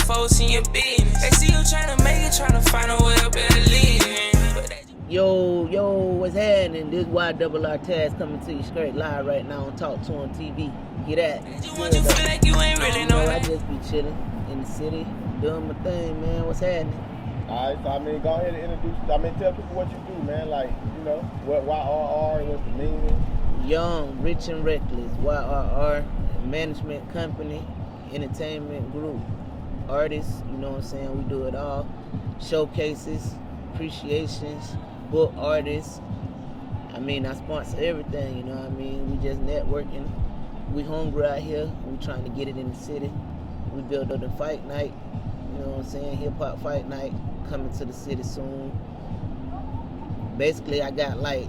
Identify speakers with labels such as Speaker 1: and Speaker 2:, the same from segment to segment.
Speaker 1: folks in your business. They see you tryna make it, tryna find a way up better living.
Speaker 2: Yo, what's happening? This YRR Tazz coming to you straight live right now on Talk to him TV. Get that?
Speaker 1: You want you feel like you ain't really know
Speaker 2: I just be chilling in the city, doing my thing, man. What's happening?
Speaker 3: Alright, so go ahead and introduce, tell people what you do, man. Like, what YRR, what's the meaning?
Speaker 2: Young, Rich and Reckless, YRR, management company, entertainment group, artists, you know what I'm saying? We do it all. Showcases, appreciations, book artists. I sponsor everything, you know what I mean? We just networking. We hungry out here. We trying to get it in the city. We build up the fight night, you know what I'm saying? Hip hop fight night coming to the city soon. Basically, I got like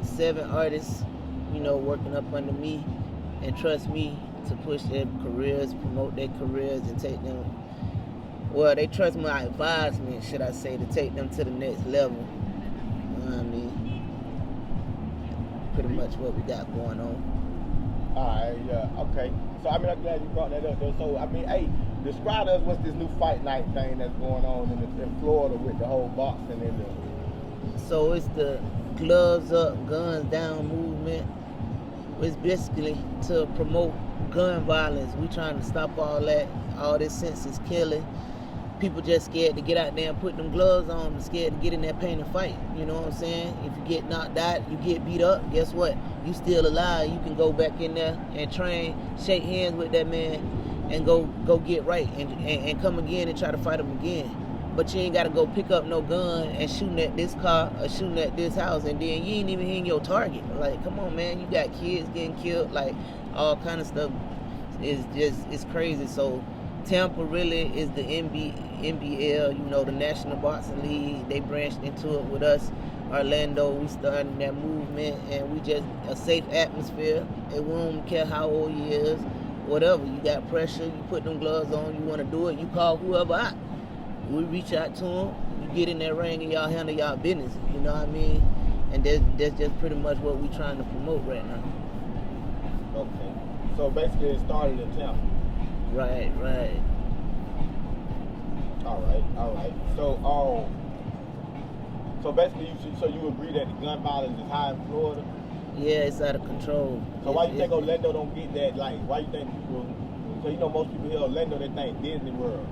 Speaker 2: 7 artists, working up under me and trust me to push their careers, promote their careers, and take them. Well, they trust my advisement, should I say, to take them to the next level. You know what I mean? Pretty much what we got going on.
Speaker 3: Alright, yeah, okay. So, I'm glad you brought that up, though. So, hey, describe to us what's this new fight night thing that's going on in Florida with the whole boxing and the...
Speaker 2: So, it's the gloves up, guns down movement. It's basically to promote gun violence. We trying to stop all that, all this senseless killing. People just scared to get out there and put them gloves on, and scared to get in that pain and fight. You know what I'm saying? If you get knocked out, you get beat up, guess what? You still alive. You can go back in there and train, shake hands with that man, and go get right and come again and try to fight him again. But you ain't got to go pick up no gun and shooting at this car or shooting at this house, and then you ain't even hitting your target. Like, come on, man. You got kids getting killed. Like, all kind of stuff is just, it's crazy. So Tampa really is the NBL, the National Boxing League. They branched into it with us. Orlando, we started that movement, and we just a safe atmosphere. And we don't care how old you is, whatever. You got pressure, you put them gloves on, you want to do it, you call whoever out. We reach out to them, you get in that ring, and y'all handle y'all business. You know what I mean? And that's just pretty much what we trying to promote right now.
Speaker 3: Okay. So basically, it started in Tampa.
Speaker 2: Right.
Speaker 3: All right. So basically, you agree that the gun violence is high in Florida?
Speaker 2: Yeah, it's out of control.
Speaker 3: So why you think Orlando don't get that? Like, why you think people? So most people here in Orlando, they think Disney World.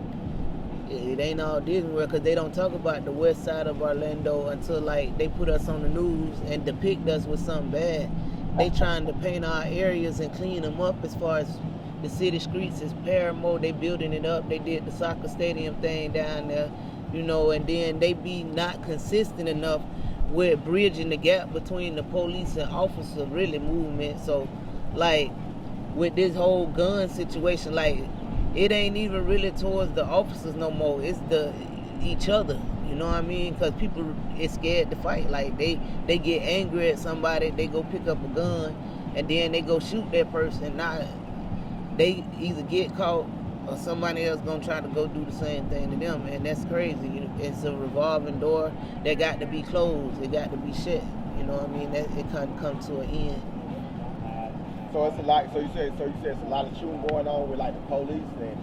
Speaker 2: It ain't all Disney World, because they don't talk about the west side of Orlando until like they put us on the news and depict us with something bad. They trying to paint our areas and clean them up as far as the city streets is Paramore. They building it up. They did the soccer stadium thing down there, and then they be not consistent enough with bridging the gap between the police and officer really movement. So like with this whole gun situation, like it ain't even really towards the officers no more. It's each other. You know what I mean? Because people is scared to fight. Like they get angry at somebody, they go pick up a gun, and then they go shoot that person. Now they either get caught or somebody else gonna try to go do the same thing to them, and that's crazy. It's a revolving door that got to be closed. It got to be shut. You know what I mean? That it can't come to an end.
Speaker 3: So it's a lot. So you said it's a lot of shooting going on with like the police and.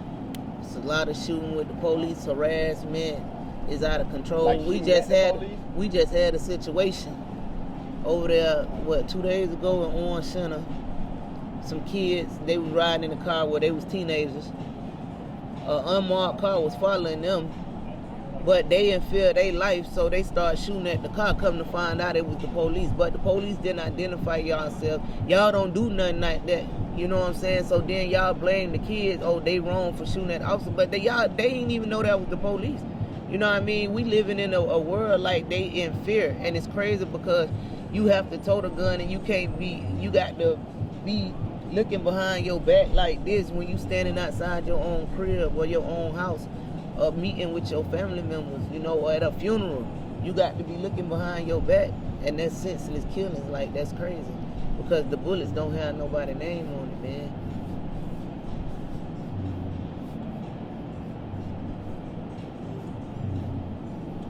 Speaker 2: It's a lot of shooting with the police. Harassment is out of control.
Speaker 3: Like
Speaker 2: we just had a situation over there 2 days ago in Orange Center. Some kids, they was riding in a car where they was teenagers. An unmarked car was following them, but they didn't fear their life, so they started shooting at the car. Come to find out it was the police, but the police didn't identify y'allself. Y'all don't do nothing like that. You know what I'm saying? So then y'all blame the kids. Oh, they wrong for shooting at the officer, but they didn't even know that was the police. You know what I mean? We living in a world like they in fear, and it's crazy because you have to tote a gun and you got to be looking behind your back like this when you standing outside your own crib or your own house, or meeting with your family members, or at a funeral. You got to be looking behind your back, and that's senseless killing. Like, that's crazy, because the bullets don't have nobody's name on it, man.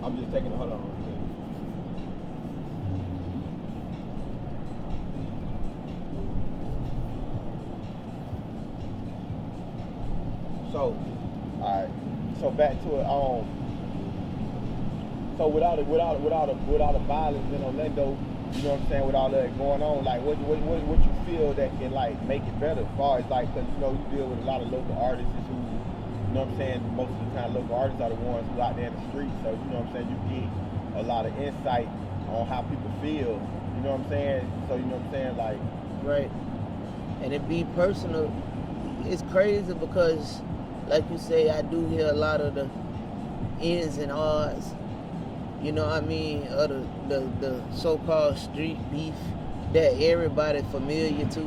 Speaker 3: I'm just taking a hold on. So, Alright. So back to it. So with all the violence in Orlando, you know what I'm saying, with all that going on, like what you feel that can like make it better as far as like, cause you know you deal with a lot of local artists who, you know what I'm saying, most of the time local artists are the ones who out there in the streets, so you know what I'm saying, you get a lot of insight on how people feel, you know what I'm saying, so you know what I'm saying, like.
Speaker 2: Right. And it be personal. It's crazy because, like you say, I do hear a lot of the ins and outs, you know what I mean, of the so-called street beef that everybody familiar to.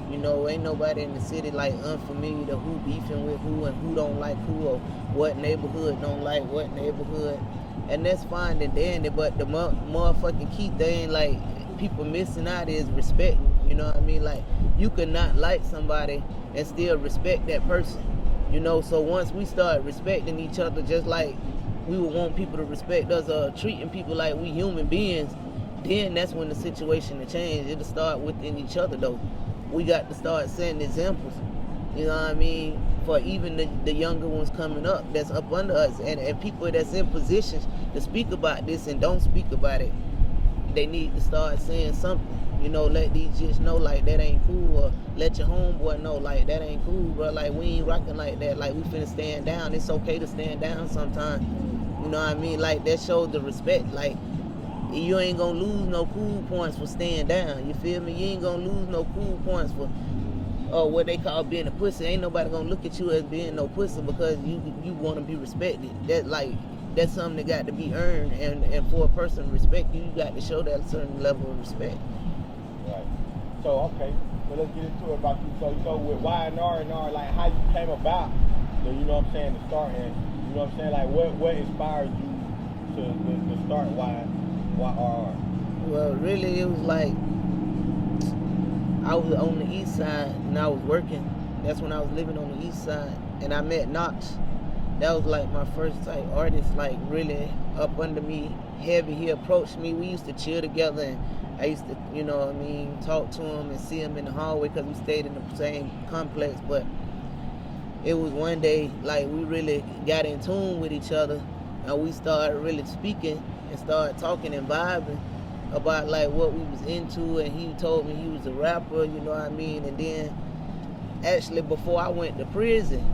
Speaker 2: You know, ain't nobody in the city like unfamiliar to who beefing with who and who don't like who, or what neighborhood don't like what neighborhood. And that's fine and dandy, but the motherfucking key thing, like, people missing out is respect. You know what I mean? Like, you could not like somebody and still respect that person. You know, so once we start respecting each other, just like we would want people to respect us, treating people like we human beings, then that's when the situation will change. It'll start within each other, though. We got to start setting examples. You know what I mean? For even the younger ones coming up that's up under us, and people that's in positions to speak about this and don't speak about it, they need to start saying something. You know, let these just know like that ain't cool, or let your homeboy know like that ain't cool, bro. Like, we ain't rocking like that. Like, we finna stand down. It's okay to stand down sometimes. You know what I mean? Like, that shows the respect. Like, you ain't gonna lose no cool points for staying down. You feel me? You ain't gonna lose no cool points for what they call being a pussy. Ain't nobody gonna look at you as being no pussy because you want to be respected. That's something that got to be earned, and for a person to respect you, you got to show that certain level of respect.
Speaker 3: Right. So okay, well, let's get into it about you. So with YRR, like, how you came about, you know what I'm saying, to start, and you know what I'm saying, like what inspired you to start YRR?
Speaker 2: Well, really, it was like I was on the east side and I was working. That's when I was living on the east side, and I met Knox. That was like my first type artist, like really up under me, heavy. He approached me. We used to chill together, and I used to, you know what I mean, talk to him and see him in the hallway because we stayed in the same complex. But it was one day, like, we really got in tune with each other, and we started really speaking and started talking and vibing about like what we was into. And he told me he was a rapper, you know what I mean. And then actually before I went to prison,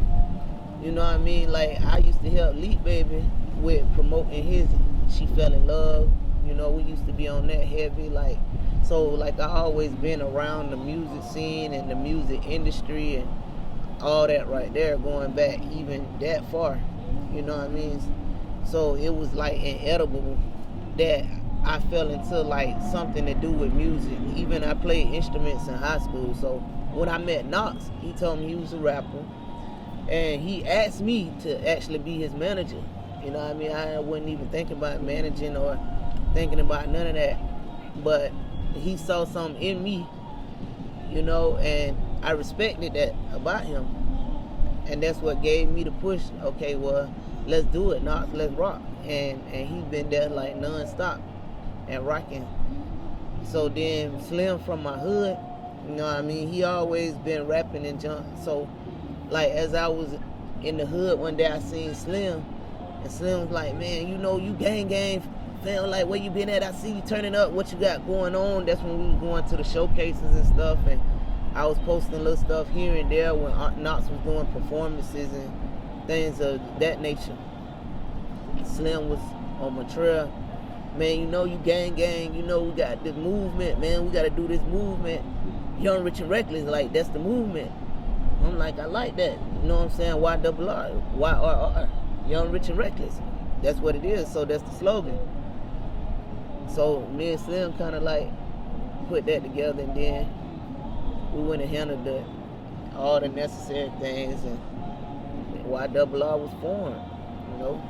Speaker 2: you know what I mean, like, I used to help Leap Baby with promoting his She Fell in Love. You know, we used to be on that heavy, like, so like I always been around the music scene and the music industry and all that right there, going back even that far, you know what I mean. So it was like inevitable that I fell into like something to do with music. Even I played instruments in high school. So when I met Knox, he told me he was a rapper, and he asked me to actually be his manager. You know what I mean? I wasn't even thinking about managing or thinking about none of that. But he saw something in me, you know, and I respected that about him. And that's what gave me the push. Okay, well, let's do it, Knox, let's rock. And he's been there like non-stop and rocking. So then Slim from my hood, you know what I mean, he always been rapping and junk. So like as I was in the hood one day, I seen Slim, and Slim was like, man, you know, you gang, fam, like, where you been at? I see you turning up, what you got going on? That's when we was going to the showcases and stuff, and I was posting little stuff here and there when Knox was doing performances and things of that nature. Slim was on my trail. Man, you know, you gang, you know, we got this movement, man, we got to do this movement. Young, Rich, and Reckless, like, that's the movement. I'm like, I like that. You know what I'm saying? YRR, Young, Rich, and Reckless. That's what it is. So that's the slogan. So me and Slim kind of like put that together, and then we went and handled all the necessary things, and YRR was formed, you know.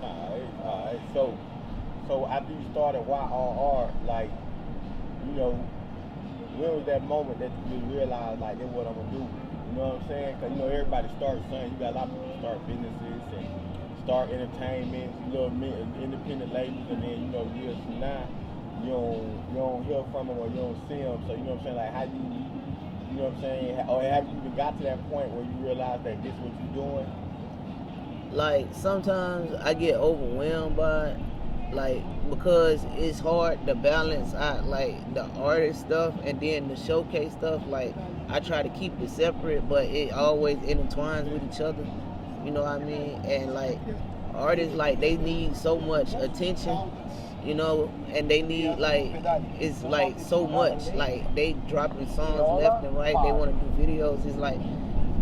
Speaker 3: All right. So after you started YRR, like, you know, when was that moment that you realized, like, that's what I'm gonna do? You know what I'm saying? Because, you know, everybody starts something. You got a lot of people start businesses and start entertainment, you know, independent labels, and then, you know, years from now, you don't hear from them or you don't see them. So, you know what I'm saying? Like, how you know what I'm saying? Or have you even got to that point where you realize that this is what you're doing?
Speaker 2: like sometimes I get overwhelmed by it, like because it's hard to balance out like the artist stuff and then the showcase stuff. Like I try to keep it separate, but it always intertwines with each other. You know what I mean? And like artists, like they need so much attention, you know, and they need like it's like so much. Like they dropping songs left and right. They want to do videos. It's like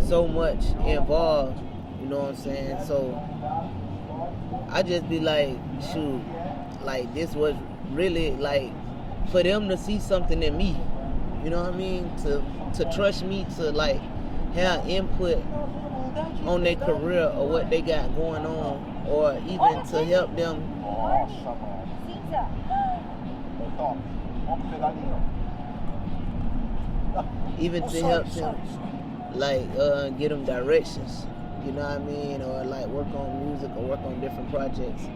Speaker 2: so much involved. You know what I'm saying? So I just be like, shoot, like this was really like for them to see something in me. You know what I mean? To trust me to like have input on their career or what they got going on, or even to help them. Even to help them, like get them directions. You know what I mean? Or like work on music or work on different projects.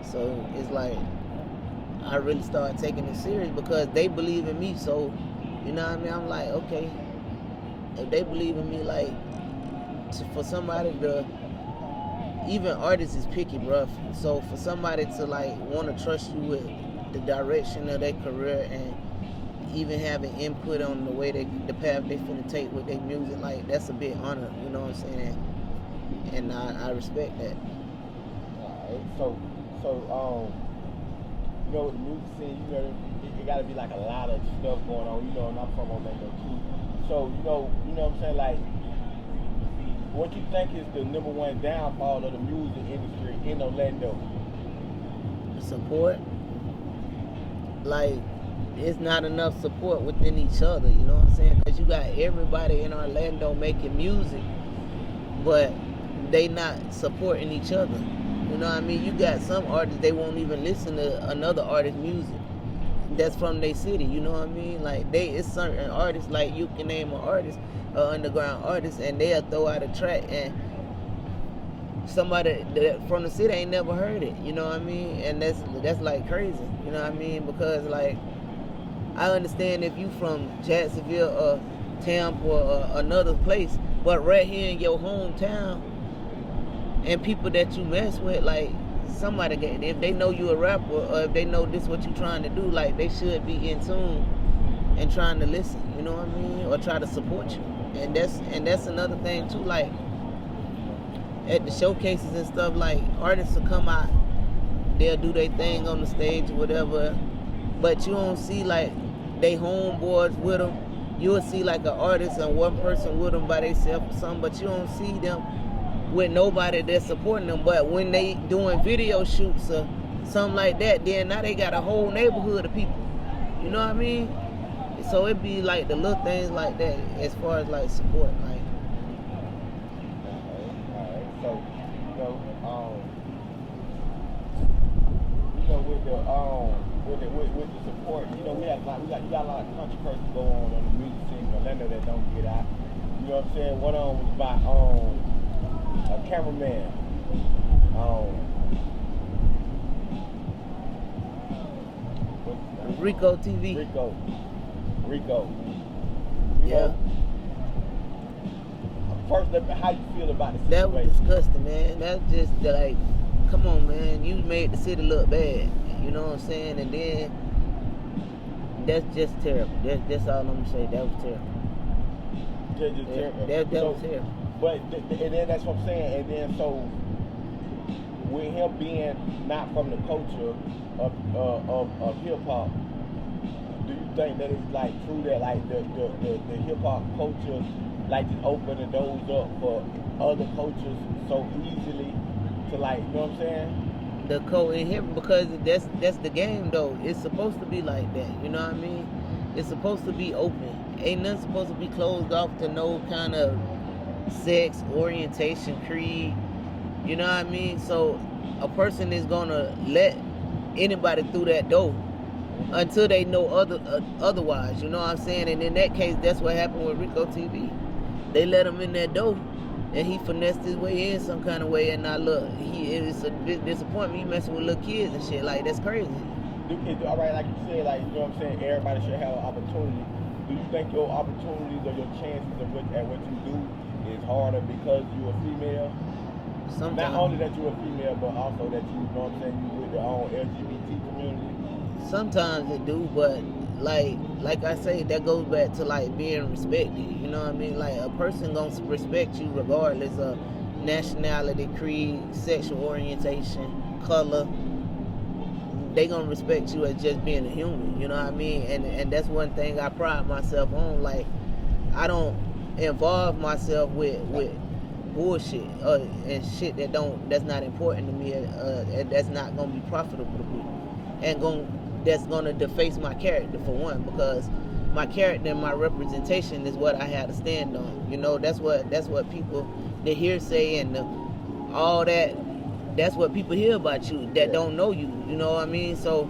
Speaker 2: So it's like I really started taking it serious because they believe in me. So you know what I mean? I'm like, okay, if they believe in me, like for somebody to, even artists is picky, bruh. So for somebody to like want to trust you with the direction of their career and even having input on the way the path they finna take with their music, like that's a big honor, you know what I'm saying? And I respect that.
Speaker 3: Alright, so you know, with the music scene, you know, it gotta be like a lot of stuff going on, you know, and I'm from Orlando too. So, you know what I'm saying, like what you think is the number one downfall of the music industry in Orlando?
Speaker 2: Support. Like it's not enough support within each other, you know what I'm saying? Because you got everybody in Orlando making music, but they not supporting each other. You know what I mean? You got some artists, they won't even listen to another artist's music that's from their city, you know what I mean? Like it's certain artists, like you can name an artist, an underground artist, and they'll throw out a track and somebody that from the city ain't never heard it, you know what I mean? And that's like crazy, you know what I mean? Because like I understand if you from Jacksonville or Tampa or another place, but right here in your hometown and people that you mess with, like somebody, if they know you a rapper or if they know this what you trying to do, like they should be in tune and trying to listen, you know what I mean? Or try to support you. And that's another thing too, like at the showcases and stuff, like artists will come out, they'll do their thing on the stage or whatever, but you don't see like they homeboys with them. You'll see like an artist and one person with them by themselves or something, but you don't see them with nobody that's supporting them. But when they doing video shoots or something like that, then now they got a whole neighborhood of people. You know what I mean? So it be like the little things like that as far as like support, like.
Speaker 3: Alright. So, with the support, you know, you got a lot of controversy going on the music scene in Orlando that don't get out. You know what I'm saying? One of them was about a cameraman.
Speaker 2: Rico TV.
Speaker 3: Rico.
Speaker 2: Yeah.
Speaker 3: First, how you feel about the situation?
Speaker 2: That was disgusting, man. That's just like, come on, man. You made the city look bad. You know what I'm saying? And then that's just terrible. That's all I'm gonna say. That was terrible.
Speaker 3: Just terrible.
Speaker 2: That was terrible.
Speaker 3: But and then that's what I'm saying. And then so with him being not from the culture of hip hop, do you think that it's like true that like the hip hop culture like just open the doors up for other cultures so easily to like, you know what I'm saying?
Speaker 2: The code in here, because that's the game though. It's supposed to be like that, you know what I mean? It's supposed to be open. Ain't nothing supposed to be closed off to no kind of sex, orientation, creed, you know what I mean? So a person is gonna let anybody through that door until they know otherwise, you know what I'm saying? And in that case, that's what happened with Rico TV. They let him in that door and he finessed his way in some kind of way, and now look, it's a big disappointment. He messing with little kids and shit, like that's crazy.
Speaker 3: All right, like you said, like, you know what I'm saying, everybody should have an opportunity. Do you think your opportunities or your chances of what you do is harder because you're a female?
Speaker 2: Sometimes.
Speaker 3: Not only that you're a female, but also that you know what I'm saying, you with the own LGBT community.
Speaker 2: Sometimes it do, but like I say, that goes back to like being respected. You know what I mean? Like a person gonna respect you regardless of nationality, creed, sexual orientation, color. They gonna respect you as just being a human. You know what I mean? And that's one thing I pride myself on. Like I don't involve myself with bullshit and shit that's not important to me, and that's not gonna be profitable to me, and that's gonna deface my character for one, because my character and my representation is what I had to stand on. You know, that's what people, the hearsay and all that. That's what people hear about you that don't know you. You know what I mean? So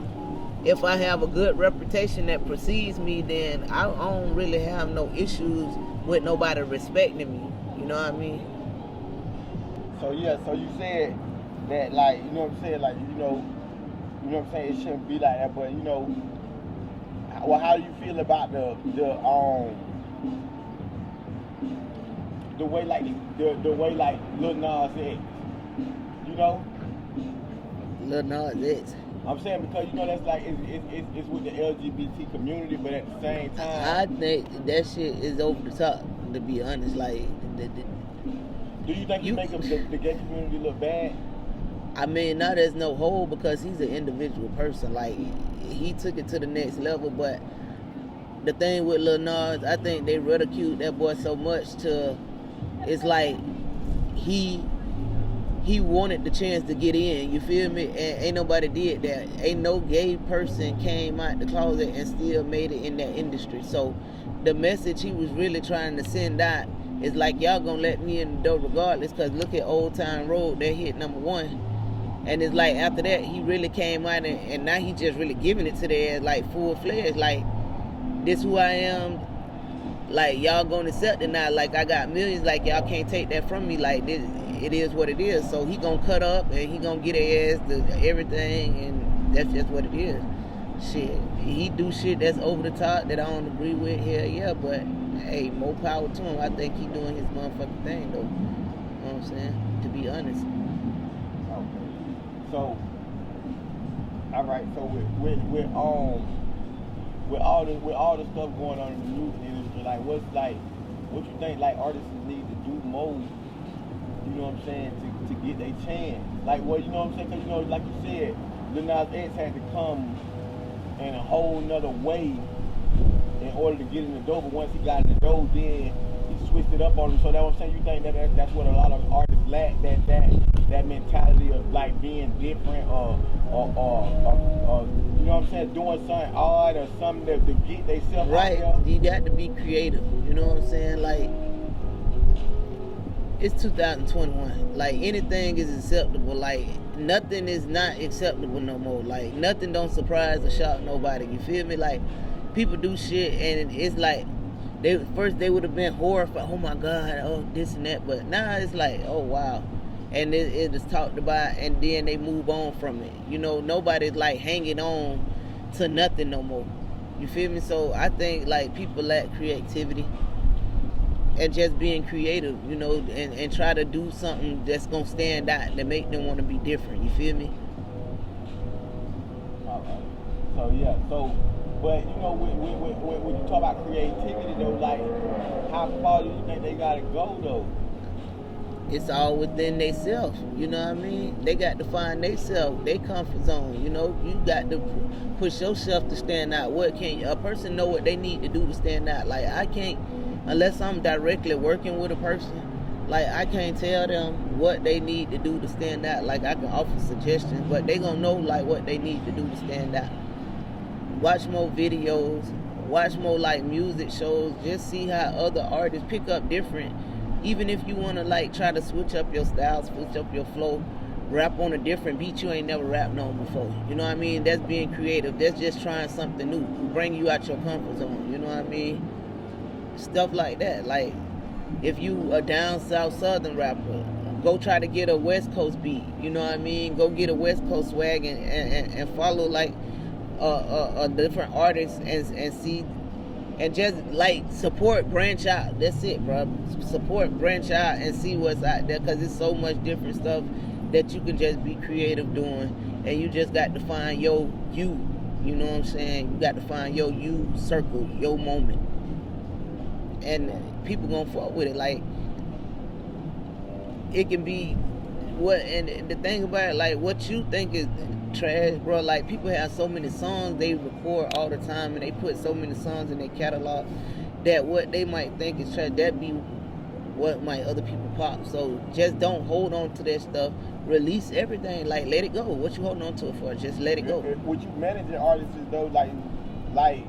Speaker 2: if I have a good reputation that precedes me, then I don't really have no issues with nobody respecting me. You know what I mean?
Speaker 3: So yeah, so you said that, like, you know what I'm saying, like, you know what I'm saying, it shouldn't be like that, but you know, well, how do you feel about the way like Lil Nas X, you know?
Speaker 2: Lil Nas X.
Speaker 3: I'm saying because, you know, that's like it's with the LGBT community, but at the same time,
Speaker 2: I think that shit is over the top, to be honest. Like,
Speaker 3: do you think you make the gay community look bad?
Speaker 2: I mean, not as no whole, because he's an individual person. Like, he took it to the next level, but the thing with Lil Nas, I think they ridiculed that boy so much it's like he wanted the chance to get in, you feel me? And ain't nobody did that. Ain't no gay person came out the closet and still made it in that industry. So the message he was really trying to send out is like, y'all gonna let me in the door regardless, because look at Old Town Road, that hit #1. And it's like after that, he really came out and now he just really giving it to their like full-fledged, like, this who I am, like, y'all gonna accept it now, like, I got millions, like, y'all can't take that from me, like, this, it is what it is. So he gonna cut up and he gonna get his ass to everything, and that's just what it is. Shit, he do shit that's over the top that I don't agree with, hell yeah, but hey, more power to him. I think he doing his motherfucking thing though. You know what I'm saying? To be honest.
Speaker 3: Okay. So, all right. So with all the stuff going on in the music industry, like what you think like artists need to do more? You know what I'm saying, to get their chance. Like, well, you know what I'm saying, because, you know, like you said, Lil Nas X had to come in a whole nother way in order to get in the door. But once he got in the door, then he switched it up on him. So that's what I'm saying. You think that's what a lot of artists lack, that mentality of like being different, or you know what I'm saying, doing something odd or something to get themselves
Speaker 2: right
Speaker 3: out there.
Speaker 2: You got to be creative. You know what I'm saying? Like, it's 2021. Like, anything is acceptable. Like, nothing is not acceptable no more. Like, nothing don't surprise or shock nobody. You feel me? Like, people do shit and it's like they would have been horrified. Oh my God, oh this and that. But now it's like, oh wow. And it is talked about, and then they move on from it. You know, nobody's like hanging on to nothing no more. You feel me? So I think like people lack creativity and just being creative, you know, and try to do something that's gonna stand out that make them want to be different. You feel me?
Speaker 3: All right. So yeah. So, but you know, when you talk about creativity though, like how far do you think they gotta go though?
Speaker 2: It's all within themselves, you know what I mean? They got to find themselves, their comfort zone, you know? You got to push yourself to stand out. A person know what they need to do to stand out. Like, I can't, unless I'm directly working with a person, like, I can't tell them what they need to do to stand out. Like, I can offer suggestions, but they gonna know, like, what they need to do to stand out. Watch more videos, watch more, like, music shows, just see how other artists pick up different. Even if you want to like try to switch up your style, switch up your flow, rap on a different beat you ain't never rapped on before. You know what I mean? That's being creative. That's just trying something new. Bring you out your comfort zone. You know what I mean? Stuff like that. Like, if you a down south southern rapper, go try to get a West Coast beat. You know what I mean? Go get a West Coast swag and follow like a different artist and see and just like support, branch out. That's it, bro. Support, branch out, and see what's out there, because it's so much different stuff that you can just be creative doing, and you just got to find your you. You know what I'm saying? You got to find your you circle, your moment, and people gonna fuck with it. Like, it can be what, and the thing about it, like, what you think is trash, bro. Like, people have so many songs they record all the time, and they put so many songs in their catalog that what they might think is trash, that be what might other people pop. So just don't hold on to that stuff. Release everything. Like, let it go. What you holding on to it for? Just let it go.
Speaker 3: Would you managing artists though, like why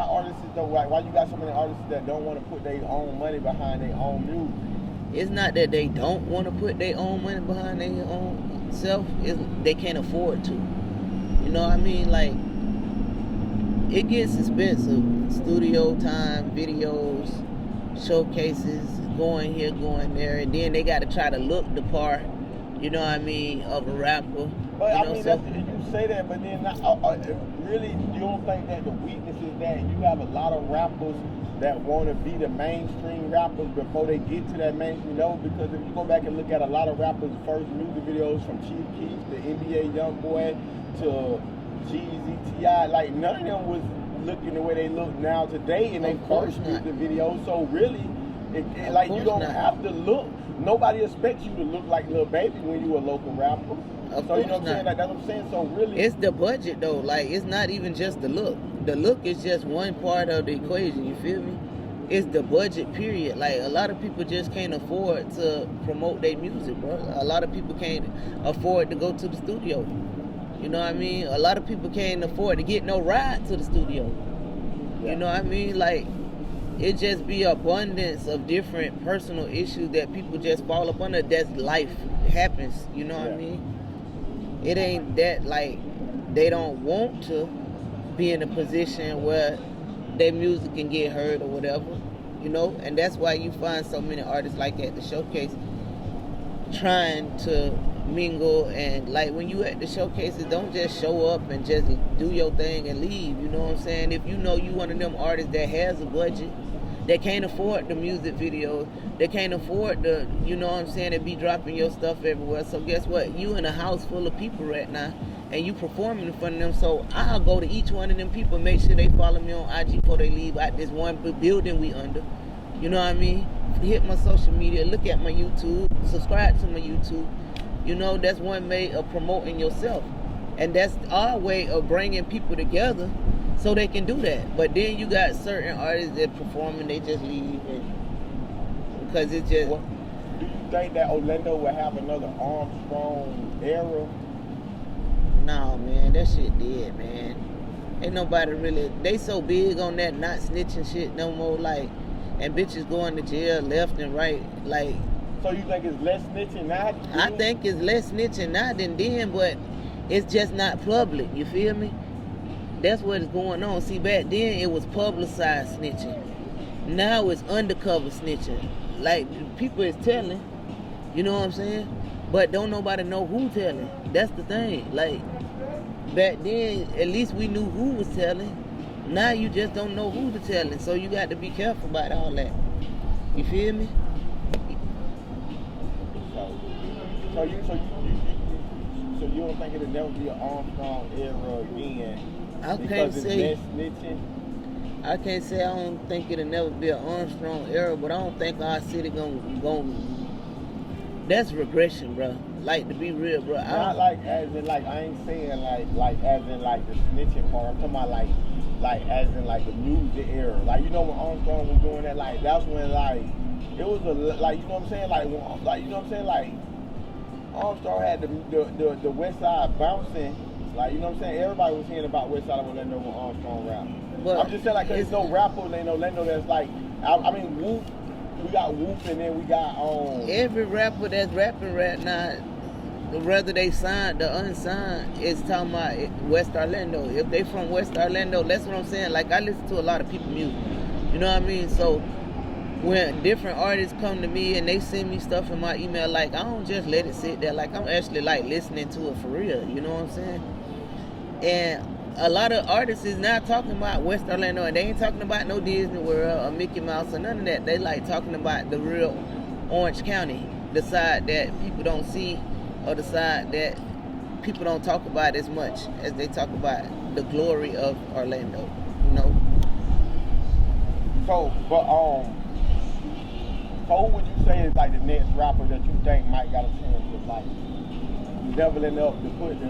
Speaker 3: artists though? Why you got so many artists that don't want to put their own money behind their own music?
Speaker 2: It's not that they don't want to put their own money behind their own self. They can't afford to. You know what I mean? Like, it gets expensive. Studio time, videos, showcases, going here, going there, and then they got to try to look the part, you know what I mean, of a rapper.
Speaker 3: But
Speaker 2: you
Speaker 3: I
Speaker 2: know,
Speaker 3: mean,
Speaker 2: so,
Speaker 3: you say that, but then really, you don't think that the weakness is that you have a lot of rappers that want to be the mainstream rappers before they get to that mainstream level? Because if you go back and look at a lot of rappers' first music videos, from Chief Keef to NBA Youngboy to Jeezy, T.I., like, none of them was looking the way they look now today in their first music videos. So really, like, you don't have to look. Nobody expects you to look like Lil Baby when you a local rapper. So you know what I'm saying? Like, that's what I'm saying. So really,
Speaker 2: it's the budget though. Like, it's not even just the look. The look is just one part of the equation. You feel me? It's the budget, period. Like, a lot of people just can't afford to promote their music, bro. A lot of people can't afford to go to the studio. You know what I mean? A lot of people can't afford to get no ride to the studio. Yeah. You know what I mean? Like, it just be abundance of different personal issues that people just fall up under. That's life. It happens. You know what I mean? It ain't that, like, they don't want to be in a position where their music can get heard or whatever, you know? And that's why you find so many artists like at the showcase trying to mingle. And, like, when you at the showcases, don't just show up and just do your thing and leave, you know what I'm saying? If you know you one of them artists that has a budget, that can't afford the music videos, they can't afford the, you know what I'm saying, to be dropping your stuff everywhere. So guess what? You in a house full of people right now, and you performing in front of them. So I'll go to each one of them people, make sure they follow me on IG before they leave out this one building we under. You know what I mean? Hit my social media, look at my YouTube, subscribe to my YouTube. You know, that's one way of promoting yourself. And that's our way of bringing people together so they can do that. But then you got certain artists that perform and they just leave, and because it's just...
Speaker 3: Well, do you think that Orlando will have another Armstrong era?
Speaker 2: Nah, man, that shit dead, man. Ain't nobody really... They so big on that not snitching shit no more, like, and bitches going to jail left and right, like...
Speaker 3: So you think it's less snitching now?
Speaker 2: I think it's less snitching now than then, but it's just not public, you feel me? That's what is going on. See, back then it was publicized snitching. Now it's undercover snitching. Like, people is telling, you know what I'm saying? But don't nobody know who telling. That's the thing. Like, back then, at least we knew who was telling. Now you just don't know who to telling. So you got to be careful about all that. You feel me?
Speaker 3: So you don't think it'll never be an Armstrong era again?
Speaker 2: I can't say I don't think it'll never be an Armstrong era, but I don't think our city gonna that's regression, bro. Like, to be real, bro.
Speaker 3: Not like as in, like, I ain't saying like as in like the snitching part. I'm talking about like as in like the music era. Like, you know, when Armstrong was doing that, like, that's when, like, it was like, you know what I'm saying, like, you know what I'm saying, like, Armstrong had the West Side bouncing. Like, you know what I'm saying? Everybody was hearing about West Side of Orlando when Armstrong rap. But I'm just saying, like, cause there's no rapper in Orlando that's like, I mean, Whoop, we got Whoop, and then we got
Speaker 2: every rapper that's rapping right now, whether they signed or unsigned, is talking about West Orlando. If they from West Orlando, that's what I'm saying. Like, I listen to a lot of people music. You know what I mean? So when different artists come to me and they send me stuff in my email, like, I don't just let it sit there. Like, I'm actually, like, listening to it for real. You know what I'm saying? And a lot of artists is not talking about West Orlando, and they ain't talking about no Disney World or Mickey Mouse or none of that. They like talking about the real Orange County, the side that people don't see, or the side that people don't talk about as much as they talk about the glory of Orlando, you know.
Speaker 3: So, but so who would you say is like the next rapper that you think might got a chance with like leveling up to put the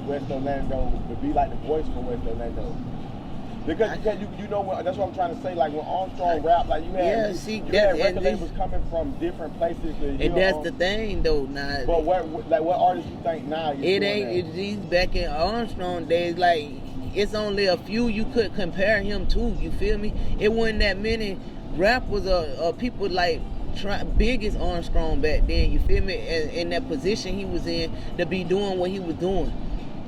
Speaker 3: West Orlando, to be like the voice for West Orlando? Because you know what, that's what I'm trying to say. Like when Armstrong rap, like you had record labels coming from different places.
Speaker 2: And that's the thing though. Now,
Speaker 3: but what artists you think now?
Speaker 2: It ain't. These back in Armstrong days, like it's only a few you could compare him to. You feel me? It wasn't that many rappers or people like big as Armstrong back then. You feel me? In that position he was in to be doing what he was doing.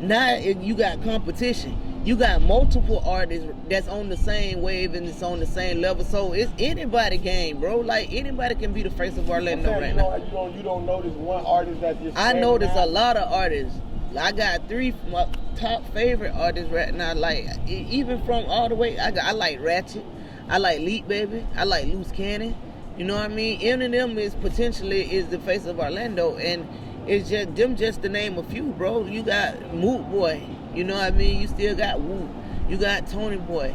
Speaker 2: Now you got competition. You got multiple artists that's on the same wave and it's on the same level. So it's anybody game, bro. Like anybody can be the face of Orlando right now.
Speaker 3: You don't notice one artist that just.
Speaker 2: I notice a lot of artists. I got 3 of my top favorite artists right now. Like even from all the way, I like Ratchet, I like Leak Baby, I like Loose Cannon. You know what I mean? Any of them is potentially the face of Orlando, and it's just them just to name a few, bro. You got Moot Boy. You know what I mean? You still got Woo. You got Tony Boy.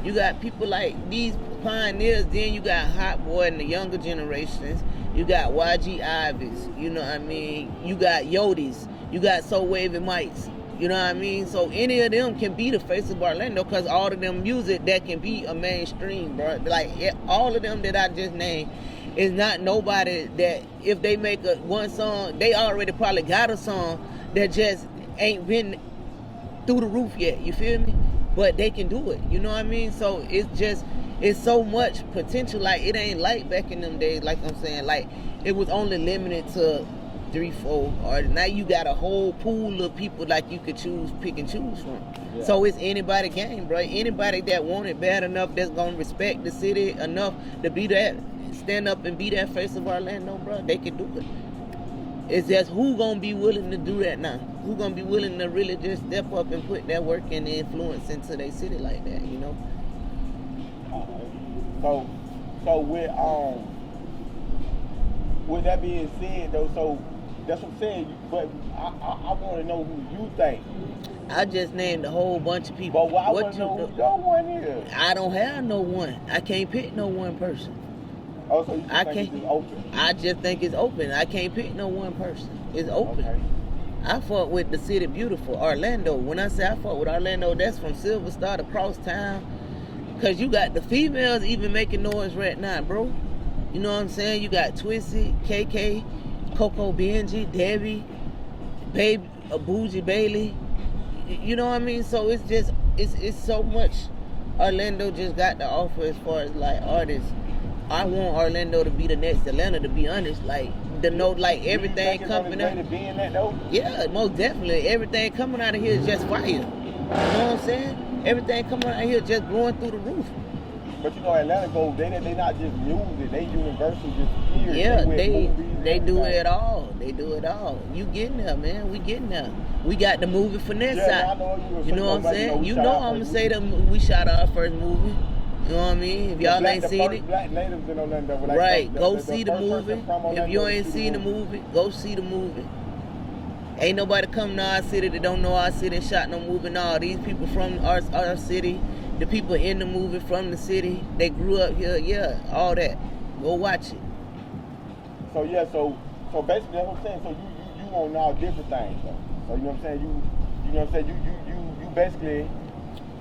Speaker 2: You got people like these pioneers. Then you got Hot Boy and the younger generations. You got YG Ivies. You know what I mean? You got Yodis. You got So Wavy Mites. You know what I mean? So any of them can be the face of Orlando because all of them music that can be a mainstream, bro. Like all of them that I just named is not nobody that if they make one song, they already probably got a song that just ain't been through the roof yet, you feel me? But they can do it, you know what I mean? So it's so much potential. Like it ain't like back in them days, like I'm saying, like it was only limited to 3-4 artists. Now you got a whole pool of people like you could pick and choose from. Yeah. So it's anybody game, bro. Anybody that want it bad enough that's gonna respect the city enough to be that, stand up and be that face of Orlando, bro, they can do it. It's just who gonna be willing to do that now? Who gonna be willing to really just step up and put that work and influence into their city like that, you know?
Speaker 3: So with that being said though, so that's what I'm saying, but I want to know who you think.
Speaker 2: I just named a whole bunch of people.
Speaker 3: But I want to know who your one is.
Speaker 2: I don't have no one. I can't pick no one person.
Speaker 3: Oh, so you think it's open?
Speaker 2: I just think it's open. I can't pick no one person. It's open. Okay. I fought with the city beautiful, Orlando. When I say I fought with Orlando, that's from Silver Star to Cross Town. Because you got the females even making noise right now, bro. You know what I'm saying? You got Twisty, KK, Coco Benji, Debbie, Baby, Bougie Bailey. You know what I mean? So it's just, it's so much Orlando just got to offer as far as like artists. I want Orlando to be the next Atlanta, to be honest. Like the note, like everything coming out. Yeah, most definitely. Everything coming out of here is just fire. You know what I'm saying? Everything coming out of here just blowing through the roof.
Speaker 3: But you know, Atlanta they not just music. They universal just here.
Speaker 2: Yeah, they do it all. They do it all. You getting there, man. We getting there. We got the movie finesse out. You know what I'm saying? You know I'm gonna say that we shot our first movie. You know what I mean? If y'all ain't seen it,
Speaker 3: Black natives in Orlando,
Speaker 2: right? Go see the movie. If you ain't seen the movie, go see the movie. Ain't nobody come to our city that don't know our city and shot no movie. No, these people from our city, the people in the movie from the city, they grew up here. Yeah, all that. Go watch it.
Speaker 3: So yeah, so basically that's what I'm saying. So you on all different things. So you know what I'm saying? You know what I'm saying?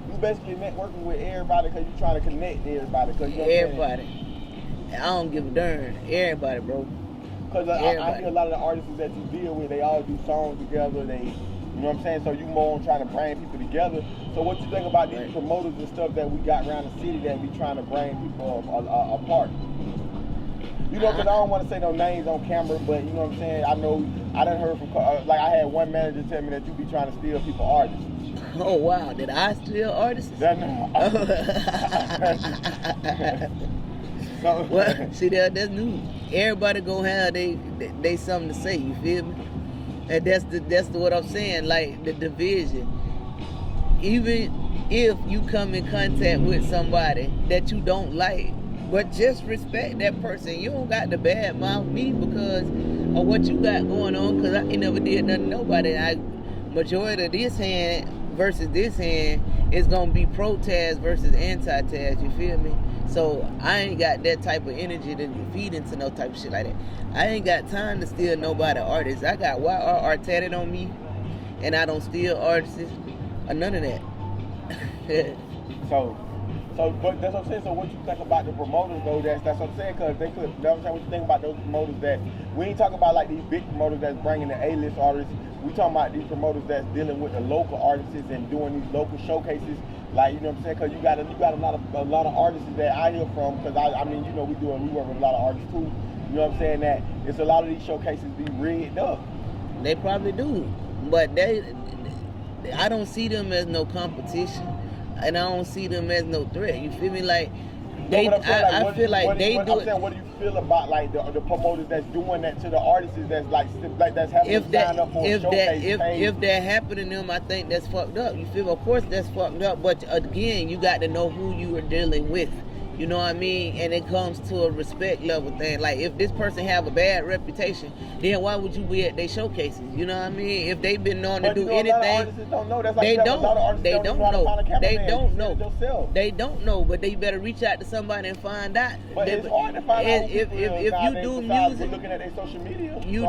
Speaker 3: You basically networking with everybody because you trying to connect to everybody. You know
Speaker 2: everybody. I don't give a darn. Everybody, bro.
Speaker 3: Because I hear a lot of the artists that you deal with, they all do songs together. You know what I'm saying? So you more on trying to bring people together. So what you think about these promoters and stuff that we got around the city that we trying to bring people apart? You know, because I don't want to say no names on camera, but you know what I'm saying? I know, I done heard from, like I had one manager tell me that you be trying to steal people artists.
Speaker 2: Oh wow, did I steal artists? Well, see that's new. Everybody gonna have they something to say, you feel me? And that's what I'm saying, like the division. even if you come in contact with somebody that you don't like, but just respect that person. You don't got to bad mouth me because of what you got going on, because I ain't never did nothing to nobody. Majority of this hand versus this hand is going to be pro-Tazz versus anti-Tazz, you feel me? So I ain't got that type of energy to feed into no type of shit like that. I ain't got time to steal nobody artists. I got YRR tatted on me, and I don't steal artists or none of that.
Speaker 3: So, but that's what I'm saying. So, what you think about the promoters, though? That's what I'm saying. Because they could. That's what you think about those promoters that we ain't talking about like these big promoters that's bringing the A-list artists. We talking about these promoters that's dealing with the local artists and doing these local showcases. Like, you know what I'm saying? Because you got a lot of artists that I hear from. Because I mean, you know, we work with a lot of artists too. You know what I'm saying? That it's a lot of these showcases be rigged up.
Speaker 2: They probably do, but I don't see them as no competition, and I don't see them as no threat. You feel me? Like they, I feel like they do it.
Speaker 3: What do you feel about like the promoters that's doing that to the artists that's like that's having to sign up for a showcase?
Speaker 2: If that happened to them, I think that's fucked up. You feel me? Of course that's fucked up, but again, you got to know who you are dealing with. You know what I mean? And it comes to a respect level thing. Like, if this person have a bad reputation, then why would you be at their showcases? You know what I mean? If they've been known to do anything, they don't know. But they better reach out to somebody and find out.
Speaker 3: But it's hard to find out
Speaker 2: if you do music,
Speaker 3: looking at their social media,
Speaker 2: you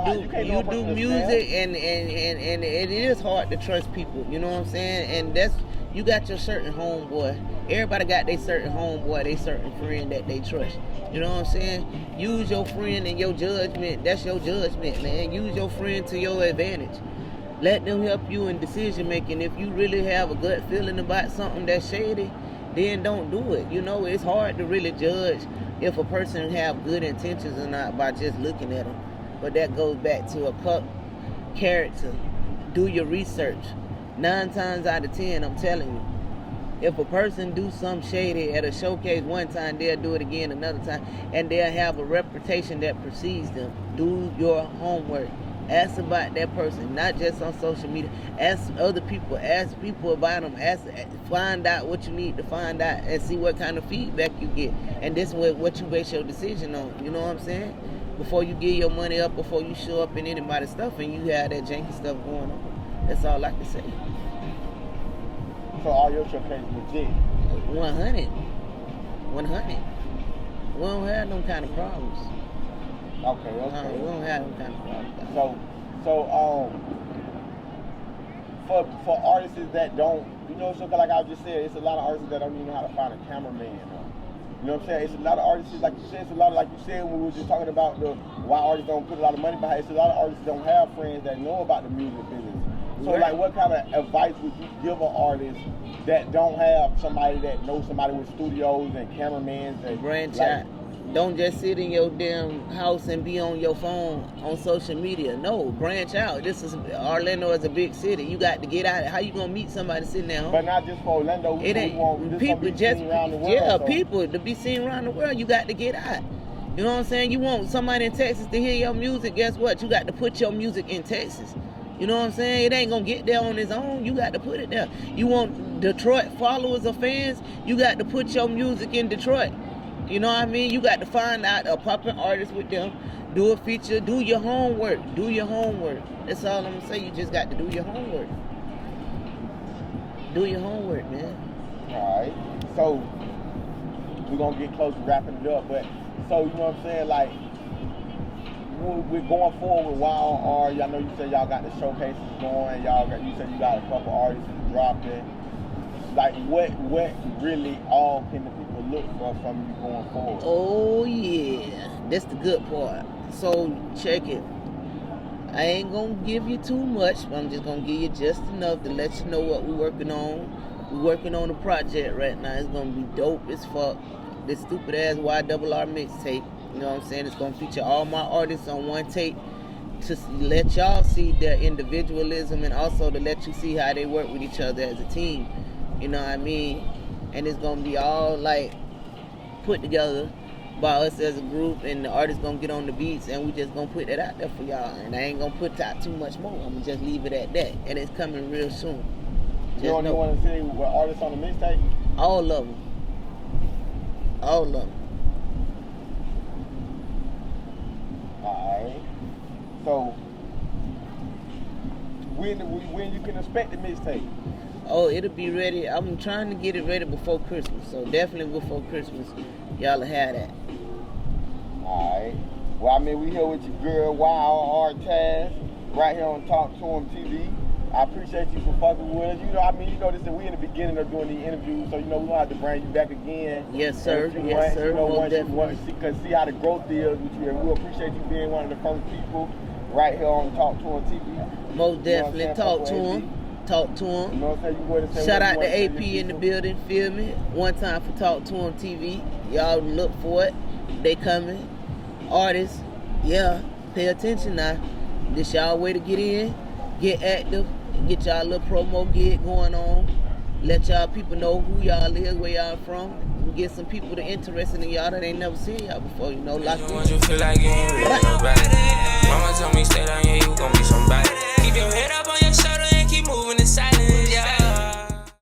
Speaker 2: do music, and it is hard to trust people. You know what I'm saying? And that's. You got your certain homeboy. Everybody got their certain homeboy, their certain friend that they trust. You know what I'm saying? Use your friend and your judgment. That's your judgment, man. Use your friend to your advantage. Let them help you in decision making. If you really have a gut feeling about something that's shady, then don't do it. You know, it's hard to really judge if a person have good intentions or not by just looking at them. But that goes back to a character. Do your research. 9 times out of 10, I'm telling you, if a person do something shady at a showcase one time, they'll do it again another time, and they'll have a reputation that precedes them. Do your homework. Ask about that person, not just on social media. Ask other people. Ask people about them. Find out what you need to find out, and see what kind of feedback you get. And this is what you base your decision on. You know what I'm saying? Before you give your money up, before you show up in anybody's stuff, and you have that janky stuff going on. That's all I can say.
Speaker 3: So all your showcases legit?
Speaker 2: 100. 100. We don't have them kind of problems.
Speaker 3: Okay.
Speaker 2: We don't have them kind of problems.
Speaker 3: So for artists that don't, you know, so like I just said, it's a lot of artists that don't even know how to find a cameraman. You know what I'm saying? It's a lot of artists, like you said, it's a lot of, like you said when we were just talking about why artists don't put a lot of money behind it. It's a lot of artists don't have friends that know about the music business. So, like, what kind of advice would you give an artist that don't have somebody that knows somebody with studios and cameramans? And
Speaker 2: branch out. Don't just sit in your damn house and be on your phone on social media. No, branch out. Orlando is a big city. You got to get out. How you gonna meet somebody sitting there?
Speaker 3: But not just for Orlando.
Speaker 2: People to be seen around the world. You got to get out. You know what I'm saying? You want somebody in Texas to hear your music. Guess what? You got to put your music in Texas. You know what I'm saying? It ain't gonna get there on its own. You got to put it there. You want Detroit followers or fans? You got to put your music in Detroit. You know what I mean? You got to find out a popping artist with them. Do a feature. Do your homework. Do your homework. That's all I'm gonna say. You just got to do your homework. Do your homework, man.
Speaker 3: All right. So we're gonna get close to wrapping it up, but so you know what I'm saying? Like, we're going forward with YRR. Y'all know you said y'all got the showcases going. You said you got a couple artists dropping. Like, what really all can the people look for from you going forward?
Speaker 2: Oh yeah, that's the good part. So check it. I ain't gonna give you too much, but I'm just gonna give you just enough to let you know what we're working on. We're working on a project right now. It's gonna be dope as fuck. This stupid ass YRR mixtape. You know what I'm saying? It's gonna feature all my artists on one tape to let y'all see their individualism and also to let you see how they work with each other as a team. You know what I mean? And it's gonna be all like put together by us as a group, and the artists gonna get on the beats, and we just gonna put that out there for y'all. And I ain't gonna put out too much more. I'm gonna just leave it at that. And it's coming real soon.
Speaker 3: You don't even want to say what artists on the mixtape?
Speaker 2: All of them. All of them.
Speaker 3: Alright. So, when you can expect the mixtape?
Speaker 2: Oh, it'll be ready. I'm trying to get it ready before Christmas. So definitely before Christmas, y'all will have that.
Speaker 3: Alright. Well, I mean, we here with your girl, YRR Tazz, right here on Talk to Him TV. I appreciate you for fucking with us. You know, I mean, you know, we in the beginning of doing the interviews, so, you know, we're going to have to bring you back again.
Speaker 2: Yes, sir. Yes, sir.
Speaker 3: You know,
Speaker 2: Most definitely.
Speaker 3: Because see how the growth is with you, and we'll appreciate you being one of the first people right here on Talk to Him TV.
Speaker 2: Most definitely. Talk to him. Talk to
Speaker 3: You
Speaker 2: him.
Speaker 3: know what I'm saying? You go ahead and say
Speaker 2: Shout
Speaker 3: what
Speaker 2: out
Speaker 3: you
Speaker 2: to
Speaker 3: want to
Speaker 2: AP
Speaker 3: say
Speaker 2: in the
Speaker 3: people.
Speaker 2: building, feel me? One time for Talk to Him TV. Y'all look for it. They coming. Artists, yeah, pay attention now. This y'all way to get in, get active, get y'all little promo gig going on. Let y'all people know who y'all is, where y'all from. And get some people that interested in y'all that ain't never seen y'all before. You know, lock
Speaker 1: You feel like getting real, baby. Mama